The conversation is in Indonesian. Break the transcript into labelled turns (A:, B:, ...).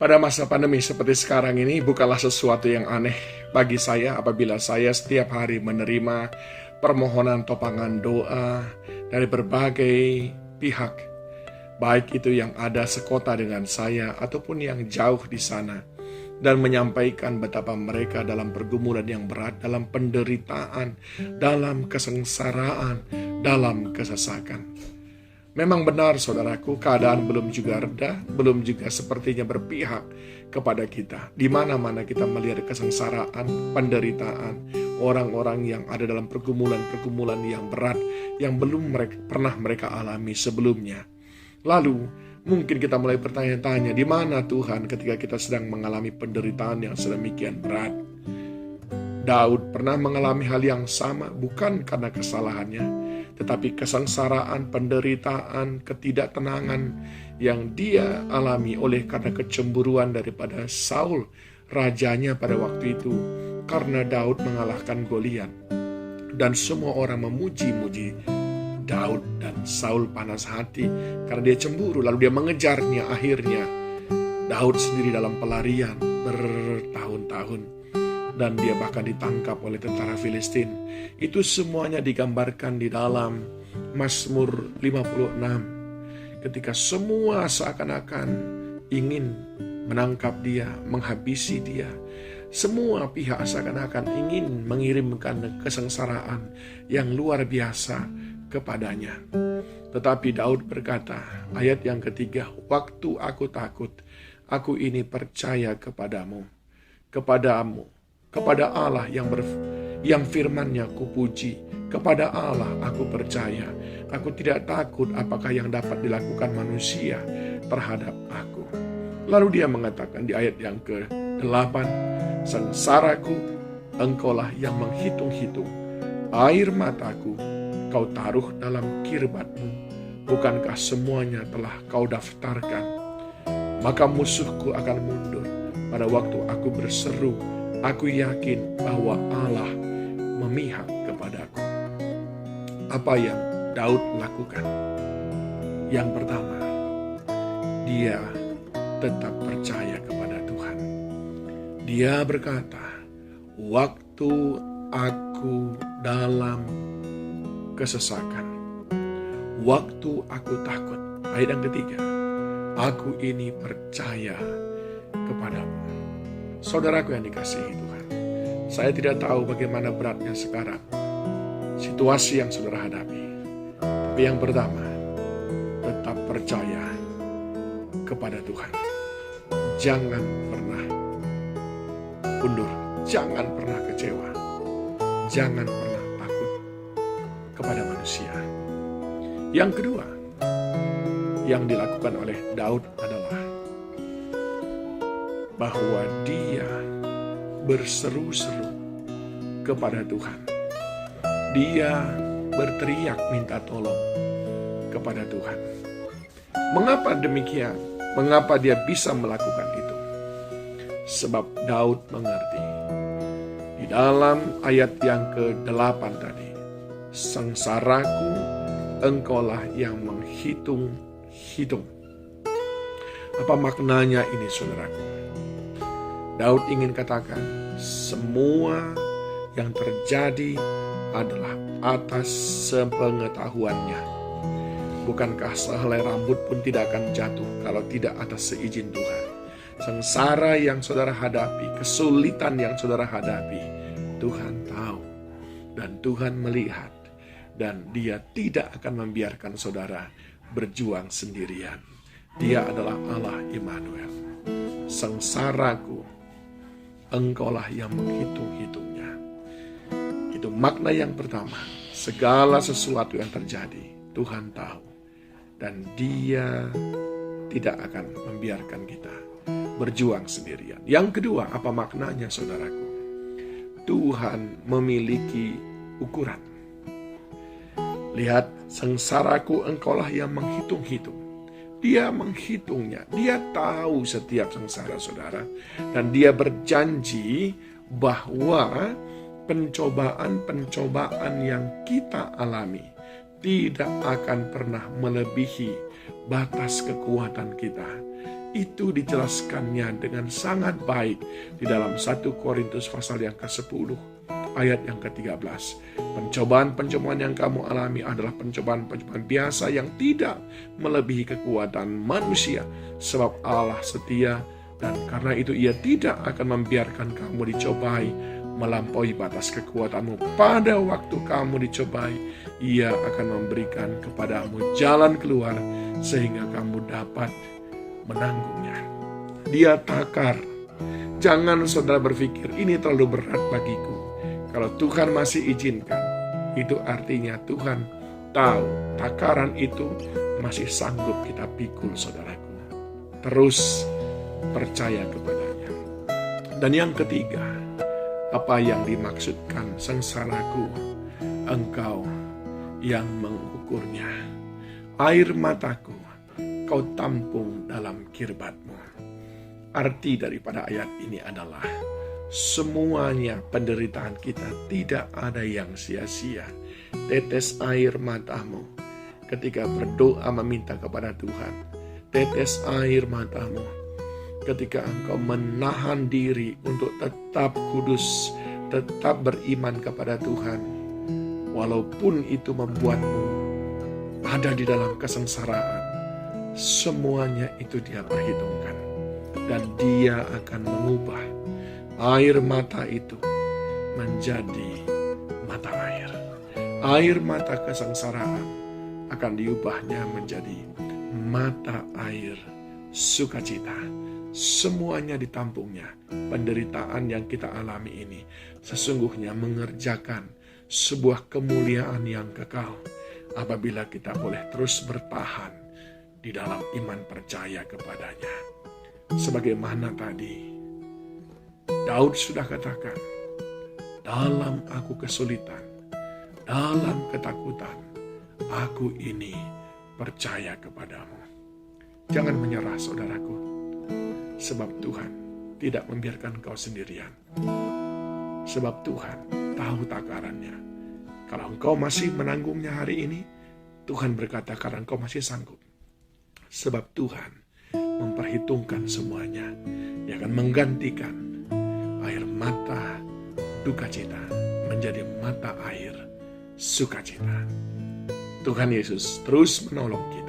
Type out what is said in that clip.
A: Pada masa pandemi seperti sekarang ini bukanlah sesuatu yang aneh bagi saya apabila saya setiap hari menerima permohonan topangan doa dari berbagai pihak, baik itu yang ada sekota dengan saya ataupun yang jauh di sana, dan menyampaikan betapa mereka dalam pergumulan yang berat, dalam penderitaan, dalam kesengsaraan, dalam kesesakan. Memang benar saudaraku, keadaan belum juga reda, belum juga sepertinya berpihak kepada kita. Di mana-mana kita melihat kesengsaraan, penderitaan, orang-orang yang ada dalam pergumulan-pergumulan yang berat, yang belum pernah mereka alami sebelumnya. Lalu, mungkin kita mulai bertanya-tanya, di mana Tuhan ketika kita sedang mengalami penderitaan yang sedemikian berat? Daud pernah mengalami hal yang sama, bukan karena kesalahannya, tetapi kesengsaraan, penderitaan, ketidaktenangan yang dia alami oleh karena kecemburuan daripada Saul, rajanya pada waktu itu, karena Daud mengalahkan Goliat. Dan semua orang memuji-muji Daud, dan Saul panas hati karena dia cemburu, lalu dia mengejarnya. Akhirnya Daud sendiri dalam pelarian bertahun-tahun, dan dia bahkan ditangkap oleh tentara Filistin. Itu semuanya digambarkan di dalam Mazmur 56. Ketika semua seakan-akan ingin menangkap dia, menghabisi dia. Semua pihak seakan-akan ingin mengirimkan kesengsaraan yang luar biasa kepadanya. Tetapi Daud berkata, ayat yang ketiga, waktu aku takut, aku ini percaya kepadamu, kepada Allah yang firman-Nya kupuji, kepada Allah aku percaya. Aku tidak takut apakah yang dapat dilakukan manusia terhadap aku. Lalu dia mengatakan di ayat yang ke-8, sengsaraku engkaulah yang menghitung-hitung, air mataku kau taruh dalam kirbatmu, bukankah semuanya telah kau daftarkan? Maka musuhku akan mundur pada waktu aku berseru. Aku yakin bahwa Allah memihak kepadaku. Apa yang Daud lakukan? Yang pertama, dia tetap percaya kepada Tuhan. Dia berkata, waktu aku dalam kesesakan, waktu aku takut. Ayat yang ketiga, aku ini percaya kepadamu. Saudaraku yang dikasihi Tuhan, saya tidak tahu bagaimana beratnya sekarang situasi yang saudara hadapi. Tapi yang pertama, tetap percaya kepada Tuhan. Jangan pernah mundur, jangan pernah kecewa, jangan pernah takut kepada manusia. Yang kedua, yang dilakukan oleh Daud adalah bahwa dia berseru-seru kepada Tuhan. Dia berteriak minta tolong kepada Tuhan. Mengapa demikian? Mengapa dia bisa melakukan itu? Sebab Daud mengerti. Di dalam ayat yang ke-8 tadi, sengsaraku engkaulah yang menghitung-hitung. Apa maknanya ini saudaraku? Daud ingin katakan, semua yang terjadi adalah atas sepengetahuannya. Bukankah sehelai rambut pun tidak akan jatuh kalau tidak atas seizin Tuhan? Sengsara yang saudara hadapi, kesulitan yang saudara hadapi, Tuhan tahu dan Tuhan melihat, dan Dia tidak akan membiarkan saudara berjuang sendirian. Dia adalah Allah Immanuel. Sengsaraku engkaulah yang menghitung-hitungnya. Itu makna yang pertama. Segala sesuatu yang terjadi, Tuhan tahu. Dan Dia tidak akan membiarkan kita berjuang sendirian. Yang kedua, apa maknanya saudaraku? Tuhan memiliki ukuran. Lihat, sengsaraku engkaulah yang menghitung-hitung. Dia menghitungnya, dia tahu setiap sengsara saudara, dan dia berjanji bahwa pencobaan-pencobaan yang kita alami tidak akan pernah melebihi batas kekuatan kita. Itu dijelaskannya dengan sangat baik di dalam 1 Korintus pasal yang ke-10 ayat yang ke-13. Pencobaan-pencobaan yang kamu alami adalah pencobaan-pencobaan biasa yang tidak melebihi kekuatan manusia, sebab Allah setia dan karena itu Ia tidak akan membiarkan kamu dicobai melampaui batas kekuatanmu. Pada waktu kamu dicobai, Ia akan memberikan kepadamu jalan keluar sehingga kamu dapat menanggungnya. Dia takar. Jangan saudara berpikir ini terlalu berat bagiku. Kalau Tuhan masih izinkan, itu artinya Tuhan tahu takaran itu masih sanggup kita pikul, saudaraku. Terus percaya kepadanya. Dan yang ketiga, apa yang dimaksudkan sengsaraku? Engkau yang mengukurnya. Air mataku kau tampung dalam kirbatmu. Arti daripada ayat ini adalah semuanya penderitaan kita tidak ada yang sia-sia. Tetes air matamu ketika berdoa meminta kepada Tuhan. Tetes air matamu ketika engkau menahan diri untuk tetap kudus, tetap beriman kepada Tuhan. Walaupun itu membuatmu ada di dalam kesengsaraan, semuanya itu Dia perhitungkan. Dan Dia akan mengubah air mata itu menjadi mata air. Air mata kesengsaraan akan diubahnya menjadi mata air sukacita. Semuanya ditampungnya. Penderitaan yang kita alami ini sesungguhnya mengerjakan sebuah kemuliaan yang kekal apabila kita boleh terus bertahan di dalam iman percaya kepadanya. Sebagaimana tadi Daud sudah katakan, dalam aku kesulitan, dalam ketakutan, aku ini percaya kepadamu. Jangan menyerah, saudaraku, sebab Tuhan tidak membiarkan kau sendirian. Sebab Tuhan tahu takarannya. Kalau engkau masih menanggungnya hari ini, Tuhan berkata karena engkau masih sanggup. Sebab Tuhan memperhitungkan semuanya. Dia akan menggantikan air mata duka cita menjadi mata air sukacita. Tuhan Yesus terus menolong kita.